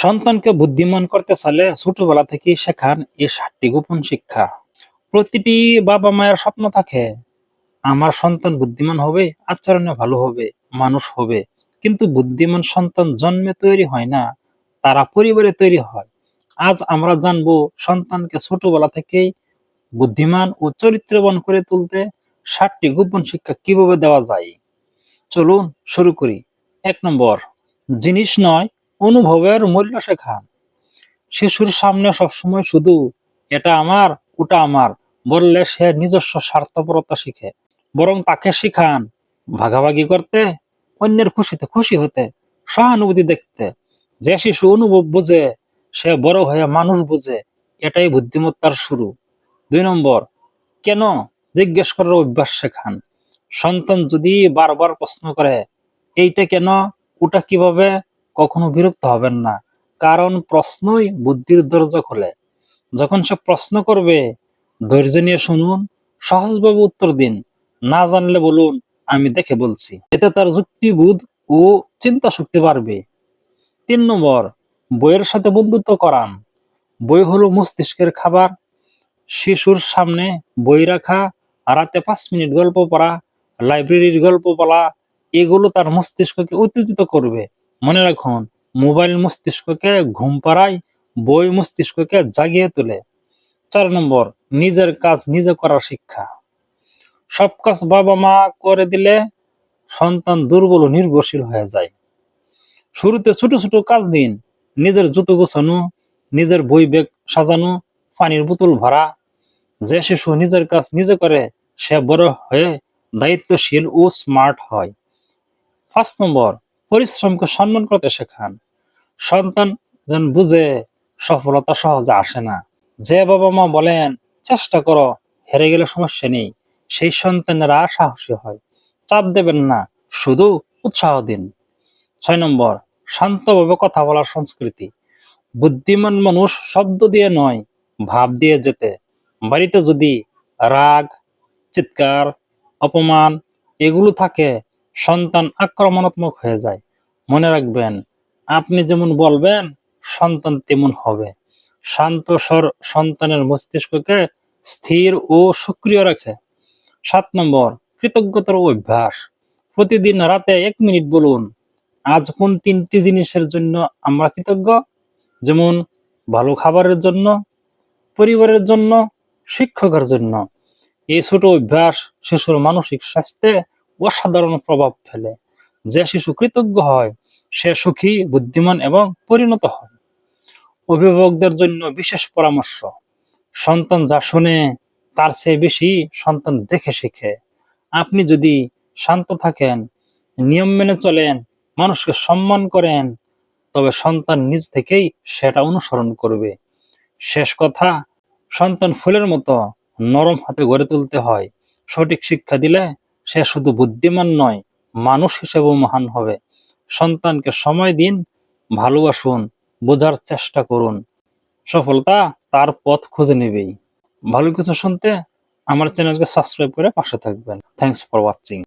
সন্তানকে বুদ্ধিমান করতে চাইলে ছোটবেলা থেকেই শেখান এই ৭টি গোপন শিক্ষা। প্রতিটি বাবা মায়ের স্বপ্ন থাকে আমার সন্তান বুদ্ধিমান হবে, আচরণে ভালো হবে, মানুষ হবে। কিন্তু বুদ্ধিমান সন্তান জন্মে তৈরি হয় না, তারা পরিবারে তৈরি হয়। আজ আমরা জানবো সন্তানকে ছোটবেলা থেকেই বুদ্ধিমান ও চরিত্রবান করে তুলতে ৭টি গোপন শিক্ষা কিভাবে দেওয়া যায়। চলুন শুরু করি। ১ নম্বর, জিনিস নয়, অনুভবের মূল্য শেখান। শিশুর সামনে সবসময় শুধু এটা আমার, ওটা আমার বললে সে নিজস্ব স্বার্থপরতা শিখে। বরং তাকে শিখান ভাগাভাগি করতে, অন্যের খুশিতে খুশি হতে, সহানুভূতি দেখতে। যে শিশু অনুভব বোঝে সে বড় হয়ে মানুষ বোঝে, এটাই বুদ্ধিমত্তার শুরু। ২ নম্বর, কেন জিজ্ঞেস করার অভ্যাস শেখান। সন্তান যদি বারবার প্রশ্ন করে এইটা কেন, ওটা কিভাবে, কখনো বিরক্ত হবেন না, কারণ প্রশ্নই বুদ্ধির দরজা খোলে। যখন সে প্রশ্ন করবে ধৈর্য নিয়ে শুনুন, সহজভাবে উত্তর দিন, না জানলে বলুন আমি দেখে বলছি। এতে তার যুক্তিবোধ ও চিন্তা শক্তি বাড়বে। ৩ নম্বর, বইয়ের সাথে বন্ধুত্ব করান। বই হলো মস্তিষ্কের খাবার। শিশুর সামনে বই রাখা, রাতে ৫ মিনিট গল্প পড়া, লাইব্রেরির গল্প পড়া, এগুলো তার মস্তিষ্ককে উত্তেজিত করবে। মনে রাখুন, মোবাইল মস্তিষ্ককে ঘুম পাড়ায়, বই মস্তিষ্ককে জাগিয়ে তোলে। ৪ নম্বর, নিজের কাজ নিজে করার শিক্ষা। সব কাজ বাবা মা করে দিলে সন্তান দুর্বল ও নির্ভরশীল হয়ে যায়। শুরুতে ছোট ছোট কাজ দিন, নিজের জুতো গোছানো, নিজের বই ব্যাগ সাজানো, পানির বোতল ভরা। যে শিশু নিজের কাজ নিজে করে সে বড় হয়ে দায়িত্বশীল ও স্মার্ট হয়। ৫ নম্বর, পরিশ্রমকে সম্মান করতে শেখান। সন্তান যেন বুঝে সফলতা সহজে আসে না। যে বাবা মা বলেন চেষ্টা করো, হেরে গেলে সমস্যা নেই, সেই সন্তানেরা সাহসী হয়। চাপ দেবেন না, শুধু উৎসাহ দিন। ৬ নম্বর, শান্তভাবে কথা বলার সংস্কৃতি। বুদ্ধিমান মানুষ শব্দ দিয়ে নয়, ভাব দিয়ে যেতে। বাড়িতে যদি রাগ, চিৎকার, অপমান এগুলো থাকে, সন্তান আক্রমণাত্মক হয়ে যায়। মনে রাখবেন, আপনি যেমন বলবেন সন্তান তেমন হবে। শান্ত স্বর সন্তানের মস্তিষ্ককে স্থির ও সক্রিয় রাখে। ৭ নম্বর, কৃতজ্ঞতার অভ্যাস। প্রতিদিন রাতে ১ মিনিট বলুন আজ কোন ৩টি জিনিসের জন্য আমরা কৃতজ্ঞ। যেমন ভালো খাবারের জন্য, পরিবারের জন্য, শিক্ষকের জন্য। এই ছোট অভ্যাস শিশুর মানসিক স্বাস্থ্যে অসাধারণ প্রভাব ফেলে। যে শিশু কৃতজ্ঞ হয় সে সুখী, বুদ্ধিমান এবং পরিণত হয়। অভিভাবকদের জন্য বিশেষ পরামর্শ। সন্তান যা শুনে তার চেয়ে বেশি সন্তান দেখে শিখে। আপনি যদি শান্ত থাকেন, নিয়ম মেনে চলেন, মানুষকে সম্মান করেন, তবে সন্তান নিজ থেকেই সেটা অনুসরণ করবে। শেষ কথা, সন্তান ফুলের মতো নরম হাতে গড়ে তুলতে হয়। সঠিক শিক্ষা দিলে সে শুধু বুদ্ধিমান নয়, মানুষ হিসেবেও মহান হবে। সন্তানকে সময় দিন, ভালোবাসুন, বোঝার চেষ্টা করুন। সফলতা তার পথ খুঁজে নেবেই। ভালো কিছু শুনতে আমার চ্যানেলকে সাবস্ক্রাইব করে পাশে থাকবেন। Thanks for watching.